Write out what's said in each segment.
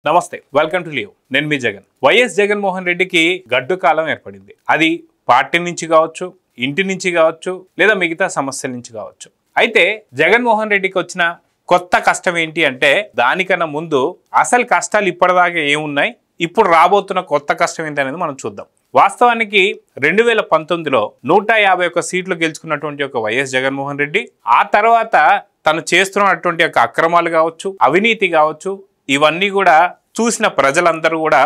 నమస్తే welcome to live నేను మీ Jagan YS Jaganmohan రెడ్డికి గడ్డు కాలం ఏర్పడింది. అది పార్టీ నుంచి కావచ్చు, ఇంటి నుంచి కావచ్చు, లేదా మిగతా సమస్యల నుంచి కావచ్చు. అయితే జగన్మోహన్ రెడ్డికి వచ్చిన కొత్త కష్టం ఏంటి అంటే దానికన్నా ముందు అసలు కష్టాలు ఇప్పటిదాకా ఏమున్నాయి, ఇప్పుడు రాబోతున్న కొత్త కష్టం ఏంటి అనేది మనం చూద్దాం. వాస్తవానికి 2019లో 151 సీట్లు గెలుచుకున్నటువంటి ఒక వైఎస్ జగన్మోహన్ రెడ్డి ఆ తర్వాత తను చేస్తున్నటువంటి యొక్క అక్రమాలు కావచ్చు, అవినీతి కావచ్చు, ఇవన్నీ కూడా చూసిన ప్రజలందరూ కూడా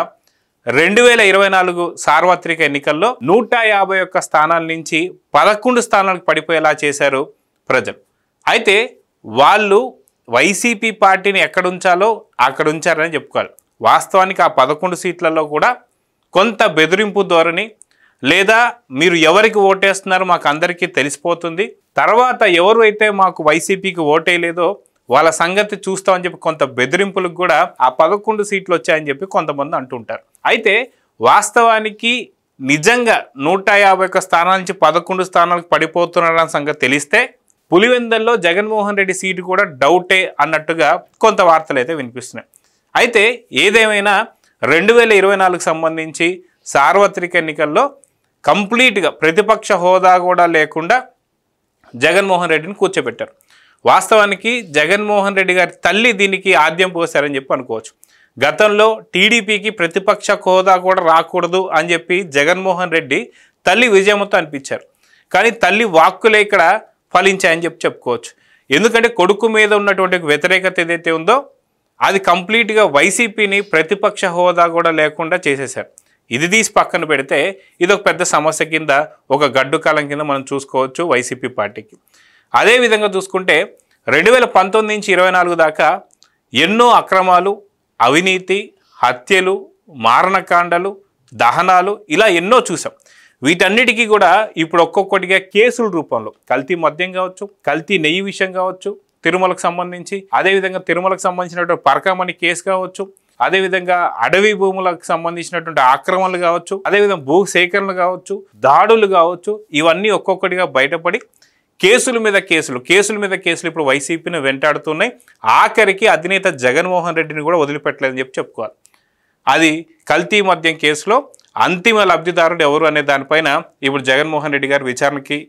2024 సార్వత్రిక ఎన్నికల్లో 151 స్థానాల నుంచి 11 స్థానాలకు పడిపోయేలా చేశారు ప్రజలు. అయితే వాళ్ళు వైసీపీ పార్టీని ఎక్కడ ఉంచాలో అక్కడ ఉంచారని చెప్పుకోవాలి. వాస్తవానికి ఆ 11 సీట్లలో కూడా కొంత బెదిరింపు ధోరణి, లేదా మీరు ఎవరికి ఓటేస్తున్నారో మాకు అందరికీ తెలిసిపోతుంది, తర్వాత ఎవరు అయితే మాకు వైసీపీకి ఓటేయలేదో వాళ్ళ సంగతి చూస్తామని చెప్పి కొంత బెదిరింపులకు కూడా ఆ 11 సీట్లు వచ్చాయని చెప్పి కొంతమంది అంటుంటారు. అయితే వాస్తవానికి నిజంగా 151 స్థానాల నుంచి 11 స్థానాలకు పడిపోతున్నారన్న సంగతి తెలిస్తే పులివెందల్లో జగన్మోహన్ రెడ్డి సీటు కూడా డౌటే అన్నట్టుగా కొంత వార్తలు అయితే వినిపిస్తున్నాయి. అయితే ఏదేమైనా 2024కు సంబంధించి సార్వత్రిక ఎన్నికల్లో కంప్లీట్గా ప్రతిపక్ష హోదా కూడా లేకుండా జగన్మోహన్ రెడ్డిని కూర్చోబెట్టారు. వాస్తవానికి జగన్మోహన్ రెడ్డి గారి తల్లి దీనికి ఆద్యం పోశారని చెప్పి అనుకోవచ్చు. గతంలో టీడీపీకి ప్రతిపక్ష హోదా కూడా రాకూడదు అని చెప్పి జగన్మోహన్ రెడ్డి తల్లి విజయంతో అనిపించారు. కానీ తల్లి వాక్కులే ఇక్కడ ఫలించాయని చెప్పి చెప్పుకోవచ్చు. ఎందుకంటే కొడుకు మీద ఉన్నటువంటి వ్యతిరేకత ఏదైతే ఉందో అది కంప్లీట్గా వైసీపీని ప్రతిపక్ష హోదా కూడా లేకుండా చేసేశారు. ఇది తీసి పక్కన పెడితే ఇది ఒక పెద్ద సమస్య కింద, ఒక గడ్డు కాలం కింద మనం చూసుకోవచ్చు వైసీపీ పార్టీకి. అదేవిధంగా చూసుకుంటే 2019 నుంచి 24 దాకా ఎన్నో అక్రమాలు, అవినీతి, హత్యలు, మారణకాండలు, దహనాలు ఇలా ఎన్నో చూసాం. వీటన్నిటికీ కూడా ఇప్పుడు ఒక్కొక్కటిగా కేసుల రూపంలో కల్తీ మద్యం కావచ్చు, కల్తీ నెయ్యి విషయం కావచ్చు, తిరుమలకు సంబంధించి, అదేవిధంగా తిరుమలకు సంబంధించినటువంటి పరకామణి కేసు కావచ్చు, అదేవిధంగా అడవి భూములకు సంబంధించినటువంటి ఆక్రమణలు కావచ్చు, అదేవిధంగా భూ సేకరణలు కావచ్చు, దాడులు కావచ్చు, ఇవన్నీ ఒక్కొక్కటిగా బయటపడి కేసుల మీద కేసులు ఇప్పుడు వైసీపీని వెంటాడుతున్నాయి. ఆఖరికి అధినేత జగన్మోహన్ రెడ్డిని కూడా వదిలిపెట్టలేదని చెప్పి చెప్పుకోవాలి. అది కల్తీ మద్యం కేసులో అంతిమ లబ్ధిదారుడు ఎవరు అనే దానిపైన ఇప్పుడు జగన్మోహన్ రెడ్డి గారు విచారణకి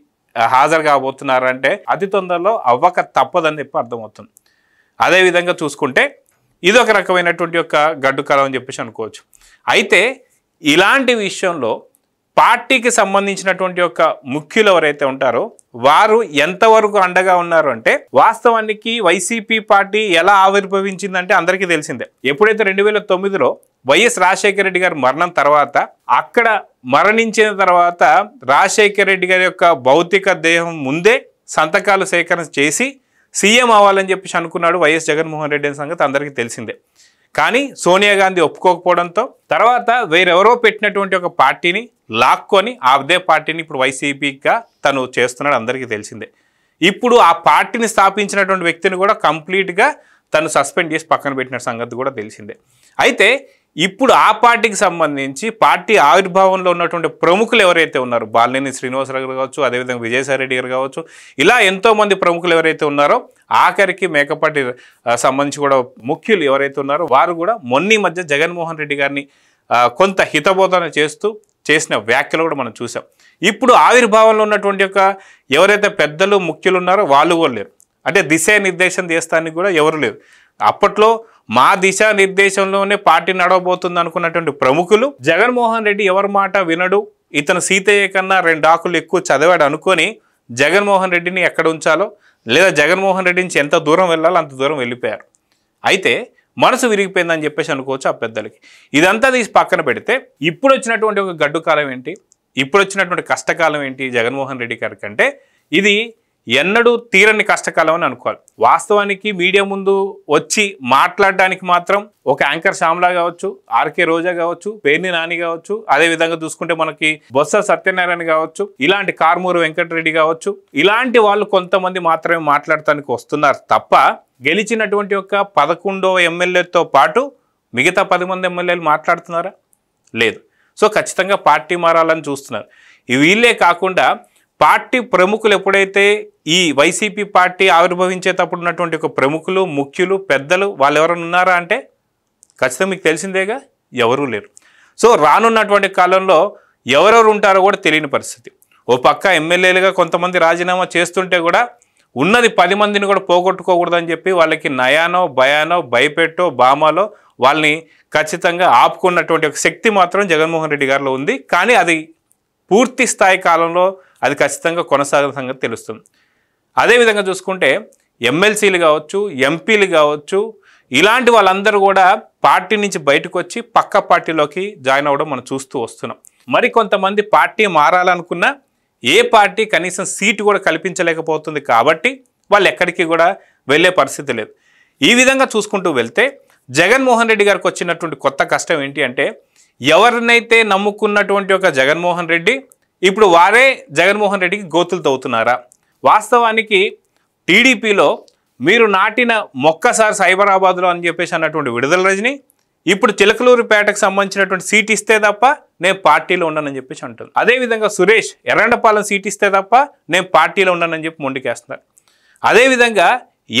హాజరు కాబోతున్నారంటే అతి తొందరలో అవ్వక తప్పదని చెప్పి అర్థమవుతుంది. అదేవిధంగా చూసుకుంటే ఇదొక రకమైనటువంటి యొక్క గడ్డు కాలం అని చెప్పేసి అనుకోవచ్చు. అయితే ఇలాంటి విషయంలో పార్టీకి సంబంధించినటువంటి యొక్క ముఖ్యులు ఎవరైతే ఉంటారో వారు ఎంతవరకు అండగా ఉన్నారు అంటే, వాస్తవానికి వైసీపీ పార్టీ ఎలా ఆవిర్భవించిందంటే అందరికీ తెలిసిందే. ఎప్పుడైతే 2009లో వైఎస్ రాజశేఖర రెడ్డి గారి మరణం తర్వాత, అక్కడ మరణించిన తర్వాత రాజశేఖర రెడ్డి గారి యొక్క భౌతిక దేహం ముందే సంతకాలు సేకరణ చేసి సీఎం అవ్వాలని చెప్పేసి అనుకున్నాడు వైఎస్ జగన్మోహన్ రెడ్డి అనే సంగతి అందరికీ తెలిసిందే. కానీ సోనియా గాంధీ ఒప్పుకోకపోవడంతో తర్వాత వేరెవరో పెట్టినటువంటి ఒక పార్టీని లాక్కొని అదే పార్టీని ఇప్పుడు వైసీపీగా తను చేస్తున్నాడు, అందరికీ తెలిసిందే. ఇప్పుడు ఆ పార్టీని స్థాపించినటువంటి వ్యక్తిని కూడా కంప్లీట్గా తను సస్పెండ్ చేసి పక్కన పెట్టిన సంగతి కూడా తెలిసిందే. అయితే ఇప్పుడు ఆ పార్టీకి సంబంధించి పార్టీ ఆవిర్భావంలో ఉన్నటువంటి ప్రముఖులు ఎవరైతే ఉన్నారో, బాలినేని శ్రీనివాసరావు గారు కావచ్చు, అదేవిధంగా విజయసాయి రెడ్డి గారు కావచ్చు, ఇలా ఎంతోమంది ప్రముఖులు ఎవరైతే ఉన్నారో, ఆఖరికి మేకపాటి సంబంధించి కూడా ముఖ్యులు ఎవరైతే ఉన్నారో వారు కూడా మొన్న మధ్య జగన్మోహన్ రెడ్డి గారిని కొంత హితబోధన చేసిన వ్యాఖ్యలు కూడా మనం చూసాం. ఇప్పుడు ఆవిర్భావంలో ఉన్నటువంటి యొక్క ఎవరైతే పెద్దలు ముఖ్యులు ఉన్నారో వాళ్ళు కూడా లేరు. అంటే దిశానిర్దేశం చేస్తానికి కూడా ఎవరు లేరు. అప్పట్లో మా దిశానిర్దేశంలోనే పార్టీ నడవబోతుంది అనుకున్నటువంటి ప్రముఖులు జగన్మోహన్ రెడ్డి ఎవరి మాట వినడు, ఇతను సీతయ్య కన్నా 2 ఆకులు ఎక్కువ చదివాడు అనుకొని జగన్మోహన్ రెడ్డిని ఎక్కడ ఉంచాలో, లేదా జగన్మోహన్ రెడ్డి నుంచి ఎంత దూరం వెళ్ళాలో అంత దూరం వెళ్ళిపోయారు. అయితే మనసు విరిగిపోయిందని చెప్పేసి అనుకోవచ్చు ఆ పెద్దలకి. ఇదంతా తీసి పక్కన పెడితే ఇప్పుడు వచ్చినటువంటి ఒక గడ్డు కాలం ఏంటి, ఇప్పుడు వచ్చినటువంటి కష్టకాలం ఏంటి జగన్మోహన్ రెడ్డి గారి కంటే, ఇది ఎన్నడూ తీరని కష్టకాలం అని అనుకోవాలి. వాస్తవానికి మీడియా ముందు వచ్చి మాట్లాడడానికి మాత్రం ఒక యాంకర్ శ్యామలా కావచ్చు, ఆర్కే రోజా కావచ్చు, పేర్ని నాని కావచ్చు, అదేవిధంగా చూసుకుంటే మనకి బొత్స సత్యనారాయణ కావచ్చు, ఇలాంటి కార్మూరు వెంకటరెడ్డి కావచ్చు, ఇలాంటి వాళ్ళు కొంతమంది మాత్రమే మాట్లాడటానికి వస్తున్నారు తప్ప గెలిచినటువంటి యొక్క 11వ ఎమ్మెల్యేతో పాటు మిగతా 10 మంది ఎమ్మెల్యేలు మాట్లాడుతున్నారా? లేదు. సో ఖచ్చితంగా పార్టీ మారాలని చూస్తున్నారు. వీళ్ళే కాకుండా పార్టీ ప్రముఖులు ఎప్పుడైతే ఈ వైసీపీ పార్టీ ఆవిర్భవించేటప్పుడు ఉన్నటువంటి ఒక ప్రముఖులు, ముఖ్యులు, పెద్దలు వాళ్ళు ఎవరైనా ఉన్నారా అంటే ఖచ్చితంగా మీకు తెలిసిందేగా, ఎవరూ లేరు. సో రానున్నటువంటి కాలంలో ఎవరెవరు ఉంటారో కూడా తెలియని పరిస్థితి. ఓ పక్క ఎమ్మెల్యేలుగా కొంతమంది రాజీనామా చేస్తుంటే కూడా ఉన్నది 10 మందిని కూడా పోగొట్టుకోకూడదని చెప్పి వాళ్ళకి నయానో భయానో భయపెట్టో బామాలో వాళ్ళని ఖచ్చితంగా ఆపుకున్నటువంటి ఒక శక్తి మాత్రం జగన్మోహన్ రెడ్డి గారిలో ఉంది. కానీ అది పూర్తి స్థాయి కాలంలో అది ఖచ్చితంగా కొనసాగిన సంగతి తెలుస్తుంది. అదేవిధంగా చూసుకుంటే ఎమ్మెల్సీలు కావచ్చు, ఎంపీలు కావచ్చు, ఇలాంటి వాళ్ళందరూ కూడా పార్టీ నుంచి బయటకు వచ్చి పక్క పార్టీలోకి జాయిన్ అవ్వడం మనం చూస్తూ వస్తున్నాం. మరి కొంతమంది పార్టీ మారాలనుకున్నా ఏ పార్టీ కనీసం సీటు కూడా కల్పించలేకపోతుంది కాబట్టి వాళ్ళు ఎక్కడికి కూడా వెళ్ళే పరిస్థితి లేదు. ఈ విధంగా చూసుకుంటూ వెళ్తే జగన్మోహన్ రెడ్డి గారికి వచ్చినటువంటి కొత్త కష్టం ఏంటి అంటే, ఎవరినైతే నమ్ముకున్నటువంటి ఒక జగన్మోహన్ రెడ్డి ఇప్పుడు వారే జగన్మోహన్ రెడ్డికి గోతులు తవ్వుతున్నారా? వాస్తవానికి టీడీపీలో మీరు నాటిన మొక్కసారి సైబరాబాద్లో అని చెప్పేసి అన్నటువంటి విడుదల రజని ఇప్పుడు చిలకలూరుపేటకు సంబంధించినటువంటి సీట్ ఇస్తే తప్ప నేను పార్టీలో ఉండనని చెప్పేసి అంటుంది. అదేవిధంగా సురేష్ ఎర్రండపాలెం సీట్ ఇస్తే తప్ప నేను పార్టీలో ఉండనని చెప్పి మొండికేస్తున్నారు. అదేవిధంగా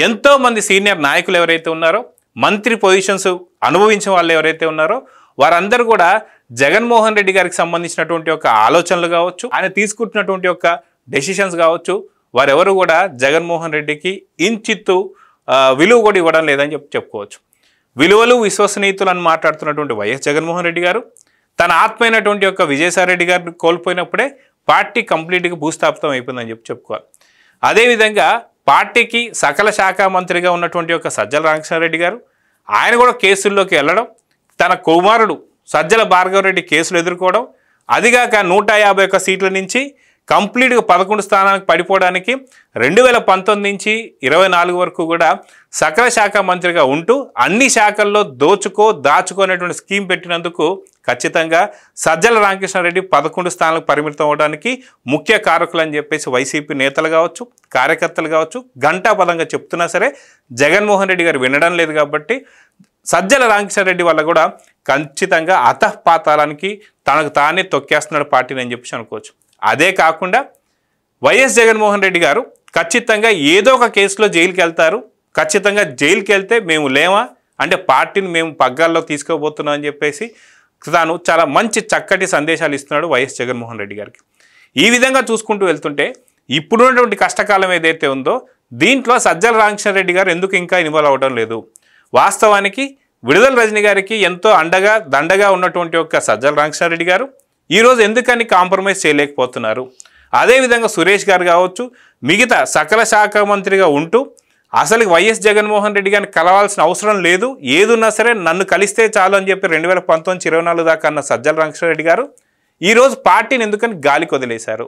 ఎంతోమంది సీనియర్ నాయకులు ఎవరైతే ఉన్నారో, మంత్రి పొజిషన్స్ అనుభవించిన వాళ్ళు ఎవరైతే ఉన్నారో వారందరూ కూడా జగన్మోహన్ రెడ్డి గారికి సంబంధించినటువంటి ఒక ఆలోచనలు కావచ్చు, ఆయన తీసుకుంటున్నటువంటి ఒక డెసిషన్స్ కావచ్చు, వారెవరు కూడా జగన్మోహన్ రెడ్డికి ఇంచిత్తు విలువ కూడా ఇవ్వడం లేదని చెప్పుకోవచ్చు. విలువలు విశ్వసనీయతలు అని మాట్లాడుతున్నటువంటి వైఎస్ జగన్మోహన్ రెడ్డి గారు తన ఆత్మైనటువంటి యొక్క విజయసాయిరెడ్డి గారిని కోల్పోయినప్పుడే పార్టీ కంప్లీట్గా భూస్థాపితం అయిపోయిందని చెప్పుకోవాలి. అదేవిధంగా పార్టీకి సకల శాఖ మంత్రిగా ఉన్నటువంటి ఒక సజ్జల రామకృష్ణారెడ్డి గారు ఆయన కూడా కేసుల్లోకి వెళ్ళడం, తన కుమారుడు సజ్జల భార్గవరెడ్డి కేసులు ఎదుర్కోవడం, అదిగాక 151 సీట్ల నుంచి కంప్లీట్గా 11 స్థానానికి పడిపోవడానికి 2019 నుంచి 24 వరకు కూడా సకల శాఖ మంత్రిగా ఉంటూ అన్ని శాఖల్లో దాచుకోనేటువంటి స్కీమ్ పెట్టినందుకు ఖచ్చితంగా సజ్జల రామకృష్ణారెడ్డి 11 స్థానాలకు పరిమితం అవడానికి ముఖ్య కారకులు అని చెప్పేసి వైసీపీ నేతలు కావచ్చు, కార్యకర్తలు కావచ్చు ఘంటాపదంగా చెప్తున్నా సరే జగన్మోహన్ రెడ్డి గారు వినడం లేదు. కాబట్టి సజ్జల రామకృష్ణారెడ్డి వల్ల కూడా ఖచ్చితంగా అతఃపాతాలానికి తనకు తానే తొక్కేస్తున్నాడు పార్టీని అని చెప్పేసి అనుకోవచ్చు. అదే కాకుండా వైఎస్ జగన్మోహన్ రెడ్డి గారు ఖచ్చితంగా ఏదో ఒక కేసులో జైలుకి వెళ్తారు. ఖచ్చితంగా జైలుకి వెళ్తే మేము లేమా అంటే పార్టీని మేము పగ్గాల్లో తీసుకోబోతున్నాం అని చెప్పేసి తాను చాలా మంచి చక్కటి సందేశాలు ఇస్తున్నాడు వైఎస్ జగన్మోహన్ రెడ్డి గారికి. ఈ విధంగా చూసుకుంటూ వెళ్తుంటే ఇప్పుడున్నటువంటి కష్టకాలం ఏదైతే ఉందో దీంట్లో సజ్జల రామకృష్ణారెడ్డి గారు ఎందుకు ఇంకా ఇన్వాల్వ్ అవ్వడం లేదు? వాస్తవానికి విడుదల రజని గారికి ఎంతో దండగా ఉన్నటువంటి ఒక సజ్జల రామకృష్ణారెడ్డి గారు ఈరోజు ఎందుకని కాంప్రమైజ్ చేయలేకపోతున్నారు? అదేవిధంగా సురేష్ గారు కావచ్చు, మిగతా సకల శాఖ మంత్రిగా ఉంటూ అసలు వైఎస్ జగన్మోహన్ రెడ్డి గారిని కలవాల్సిన అవసరం లేదు, ఏదున్నా సరే నన్ను కలిస్తే చాలు అని చెప్పి 2019-24 దాకా అన్న సజ్జల రామకృష్ణారెడ్డి గారు ఈరోజు పార్టీని ఎందుకని గాలికి వదిలేశారు?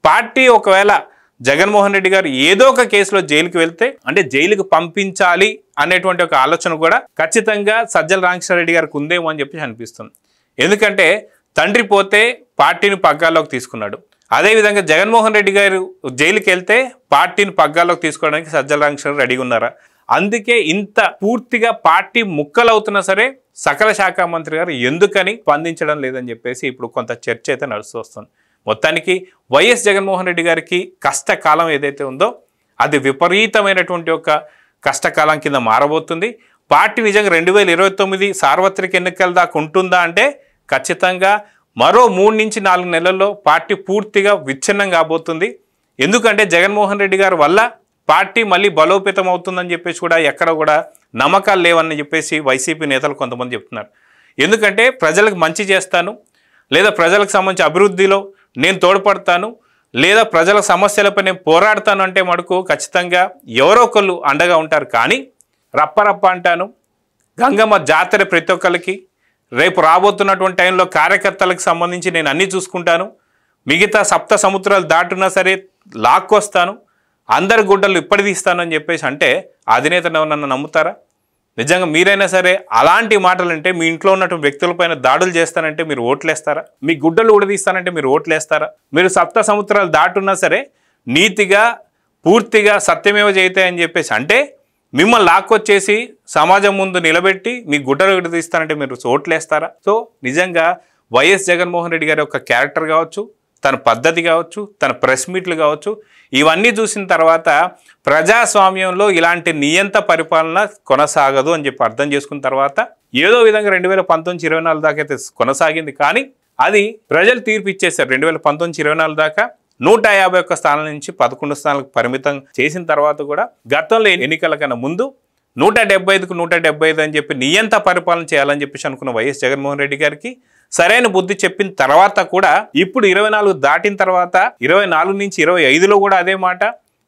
పార్టీ ఒకవేళ జగన్మోహన్ రెడ్డి గారు ఏదో ఒక కేసులో జైలుకి వెళ్తే అంటే జైలుకు పంపించాలి అనేటువంటి ఒక ఆలోచన కూడా ఖచ్చితంగా సజ్జల రామకృష్ణారెడ్డి గారికి ఉందేమో అని చెప్పి అనిపిస్తుంది. ఎందుకంటే తండ్రి పోతే పార్టీని పగ్గాల్లోకి తీసుకున్నాడు. అదేవిధంగా జగన్మోహన్ రెడ్డి గారు జైలుకి వెళ్తే పార్టీని పగ్గాల్లోకి తీసుకోవడానికి సజ్జల రామకృష్ణారెడ్డి రెడీగా ఉన్నారా? అందుకే ఇంత పూర్తిగా పార్టీ ముక్కలవుతున్నా సరే సకల శాఖ మంత్రి గారు ఎందుకని స్పందించడం లేదని చెప్పేసి ఇప్పుడు కొంత చర్చ అయితే నడుస్తూ వస్తుంది. మొత్తానికి వైఎస్ జగన్మోహన్ రెడ్డి గారికి కష్టకాలం ఏదైతే ఉందో అది విపరీతమైనటువంటి ఒక కష్టకాలం కింద మారబోతుంది. పార్టీ నిజంగా 2029 సార్వత్రిక ఎన్నికల దాకా ఉంటుందా అంటే ఖచ్చితంగా మరో 3 నుంచి 4 నెలల్లో పార్టీ పూర్తిగా విచ్ఛిన్నం కాబోతుంది. ఎందుకంటే జగన్మోహన్ రెడ్డి గారి వల్ల పార్టీ మళ్ళీ బలోపేతం అవుతుందని చెప్పేసి కూడా ఎక్కడ కూడా నమ్మకాలు లేవని చెప్పేసి వైసీపీ నేతలు కొంతమంది చెప్తున్నారు. ఎందుకంటే ప్రజలకు మంచి చేస్తాను, లేదా ప్రజలకు సంబంధించి అభివృద్ధిలో నేను తోడ్పడతాను, లేదా ప్రజల సమస్యలపై నేను పోరాడతాను అంటే మటుకు ఖచ్చితంగా ఎవరో ఒకళ్ళు అండగా ఉంటారు. కానీ రప్ప అంటాను, గంగమ్మ జాతర ప్రతి ఒక్కరికి, రేపు రాబోతున్నటువంటి టైంలో కార్యకర్తలకు సంబంధించి నేను అన్నీ చూసుకుంటాను, మిగతా 7 సముద్రాలు దాటున్నా సరే లాక్కొస్తాను, అందరి గుడ్డలు ఇప్పటి తీస్తాను అని చెప్పేసి అంటే అధినేతను ఎవరన్నా నమ్ముతారా? నిజంగా మీరైనా సరే అలాంటి మాటలు అంటే మీ ఇంట్లో ఉన్నటువంటి వ్యక్తులపైన దాడులు చేస్తానంటే మీరు ఓట్లేస్తారా? మీ గుడ్డలు ఉడదీస్తానంటే మీరు ఓట్లేస్తారా? మీరు 7 సముద్రాలు దాటున్నా సరే నీతిగా పూర్తిగా సత్యమేవ జయతే అని చెప్పేసి అంటే మిమ్మల్ని లాక్కొచ్చేసి సమాజం ముందు నిలబెట్టి మీ గుడ్డలు ఉడదీస్తానంటే మీరు ఓట్లేస్తారా? సో నిజంగా వైఎస్ జగన్మోహన్ రెడ్డి గారి యొక్క క్యారెక్టర్ కావచ్చు, తన పద్ధతి కావచ్చు, తన ప్రెస్ మీట్లు కావచ్చు, ఇవన్నీ చూసిన తర్వాత ప్రజాస్వామ్యంలో ఇలాంటి నియంత పరిపాలన కొనసాగదు అని చెప్పి అర్థం చేసుకున్న తర్వాత ఏదో విధంగా 2019-24 దాకా అయితే కొనసాగింది. కానీ అది ప్రజలు తీర్పు ఇచ్చేశారు. 2019-24 దాకా 151 స్థానాల నుంచి 11 స్థానాలకు పరిమితం చేసిన తర్వాత కూడా గతంలో ఎన్నికల కన్నా ముందు 175కు 175 అని చెప్పి నియంత పరిపాలన చేయాలని చెప్పేసి అనుకున్న వైఎస్ జగన్మోహన్ రెడ్డి గారికి సరైన బుద్ధి చెప్పిన తర్వాత కూడా ఇప్పుడు 24 దాటిన తర్వాత 24 నుంచి 25లో కూడా అదే మాట,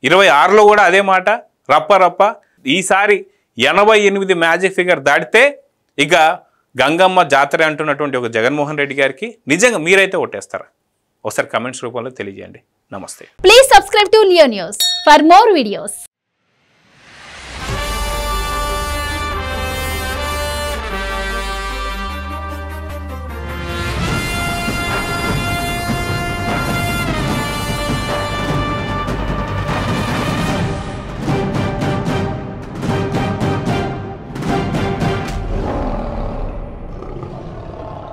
26లో కూడా అదే మాట, రప్ప ఈసారి 88 మ్యాజిక్ ఫిగర్ దాటితే ఇక గంగమ్మ జాతర అంటున్నటువంటి ఒక జగన్మోహన్ రెడ్డి గారికి నిజంగా మీరైతే ఓటేస్తారా? ఒకసారి కమెంట్స్ రూపంలో తెలియజేయండి. నమస్తే. Please subscribe to Leo news for more videos.